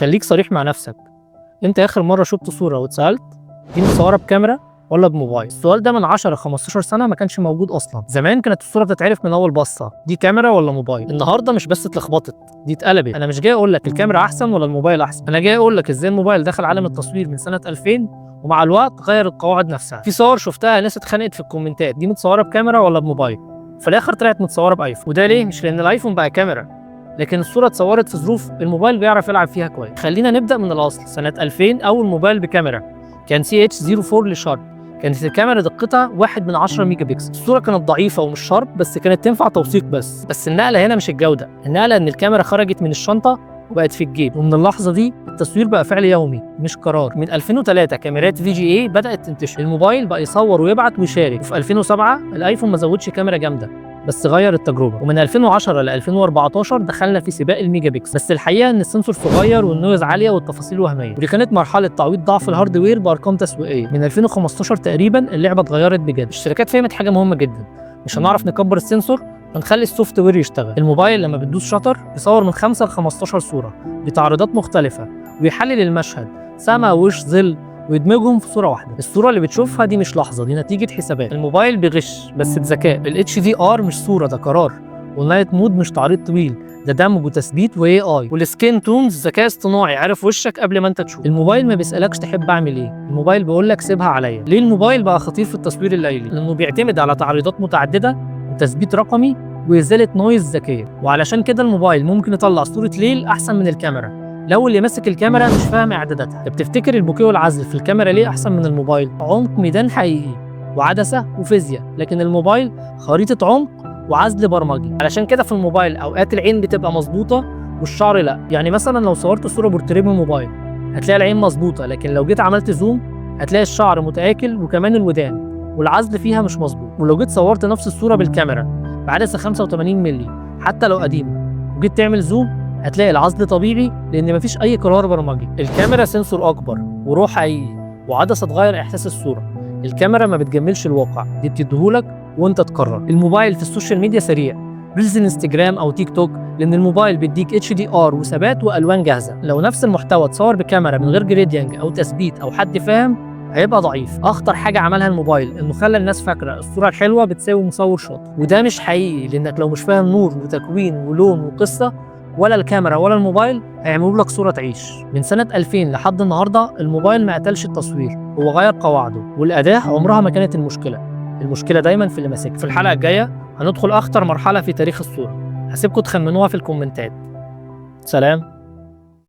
خليك صريح مع نفسك. انت اخر مره شفت صوره واتسالت دي متصوره بكاميرا ولا بموبايل؟ السؤال ده من 10 15 سنه ما كانش موجود اصلا. زمان كانت الصوره بتتعرف من اول بصه دي كاميرا ولا موبايل. النهارده مش بس اتلخبطت، دي اتقلبت. انا مش جاي اقول لك الكاميرا احسن ولا الموبايل احسن، انا جاي اقول لك ازاي الموبايل دخل عالم التصوير من سنه 2000 ومع الوقت غير القواعد نفسها. في صور شفتها ناس اتخانقت في الكومنتات دي متصوره بكاميرا ولا بموبايل، في الاخر طلعت متصوره بايفون. وده ليه؟ مش لان الايفون بقى كاميرا، لكن الصوره اتصورت في ظروف الموبايل بيعرف يلعب فيها كويس. خلينا نبدا من الاصل. سنه 2000 اول موبايل بكاميرا كان CH04 لشارب. كانت الكاميرا دقتها 1/10 ميجا بكسل. الصوره كانت ضعيفه ومش شارب بس كانت تنفع توثيق بس النقله هنا مش الجوده، النقله ان الكاميرا خرجت من الشنطه وبقت في الجيب. ومن اللحظه دي التصوير بقى فعل يومي مش قرار. من 2003 كاميرات VGA بدات تنتشر، الموبايل بقى يصور ويبعت ويشارك. وفي 2007 الايفون ما زودش كاميرا جامده بس غير التجربه. ومن 2010 ل 2014 دخلنا في سباق الميجا بكسل، بس الحقيقه ان السنسور صغير والنويز عاليه والتفاصيل وهميه. ودي كانت مرحله تعويض ضعف الهاردوير بارقام تسويقيه. من 2015 تقريبا اللعبه اتغيرت بجد. الشركات فهمت حاجه مهمه جدا، مش هنعرف نكبر السنسور ونخلي السوفت وير يشتغل. الموبايل لما بتدوس شطر يصور من 5 ل 15 صوره بتعريضات مختلفه ويحلل المشهد سما وش ظل ويدمجهم في صوره واحده. الصوره اللي بتشوفها دي مش لحظه، دي نتيجه حسابات. الموبايل بيغش بس بذكاء. ال HDR مش صوره، ده قرار. والنايت مود مش تعريض طويل، ده دمج وتثبيت واي اي. والسكين تونز ذكاء اصطناعي عارف وشك قبل ما انت تشوف. الموبايل ما بيسالكش تحب اعمل ايه، الموبايل بيقول لك سيبها عليا. ليه الموبايل بقى خطير في التصوير الليلي؟ لانه بيعتمد على تعريضات متعدده وتثبيت رقمي وازاله نويز ذكيه. وعلشان كده الموبايل ممكن يطلع صوره ليل احسن من الكاميرا لو اللي ماسك الكاميرا مش فاهم اعداداتها. انت بتفتكر البوكيه والعزل في الكاميرا ليه احسن من الموبايل؟ عمق ميدان حقيقي وعدسه وفيزياء، لكن الموبايل خريطه عمق وعزل برمجي. علشان كده في الموبايل اوقات العين بتبقى مظبوطه والشعر لا. يعني مثلا لو صورت صوره بورتريه بالموبايل هتلاقي العين مظبوطه، لكن لو جيت عملت زوم هتلاقي الشعر متآكل وكمان الودان والعزل فيها مش مظبوط. ولو جيت صورت نفس الصوره بالكاميرا بعدسه 85 مللي حتى لو قديمه وجيت تعمل زوم هتلاقي العزل طبيعي لان مفيش اي قرار برمجي. الكاميرا سنسور اكبر وروح حقيقي وعدسه تغير احساس الصوره. الكاميرا ما بتجملش الواقع، دي بتديهولك وانت تقرر. الموبايل في السوشيال ميديا سريع، ريلز انستجرام او تيك توك، لان الموبايل بيديك HDR وثبات والوان جاهزه. لو نفس المحتوى اتصور بكاميرا من غير جريدينج او تثبيت او حد فاهم هيبقى ضعيف. اخطر حاجه عملها الموبايل انه خلى الناس فاكره الصوره الحلوه بتساوي مصور شاطر، وده مش حقيقي. لانك لو مش فاهم نور وتكوين ولون وقصه ولا الكاميرا ولا الموبايل هيعملوا لك صوره تعيش. من سنه 2000 لحد النهارده الموبايل ما قتلش التصوير، هو غير قواعده. والاداه عمرها ما كانت المشكله دايما في اللي ماسكها. في الحلقه الجايه هندخل اخطر مرحله في تاريخ الصوره، هسيبكم تخمنوها في الكومنتات. سلام.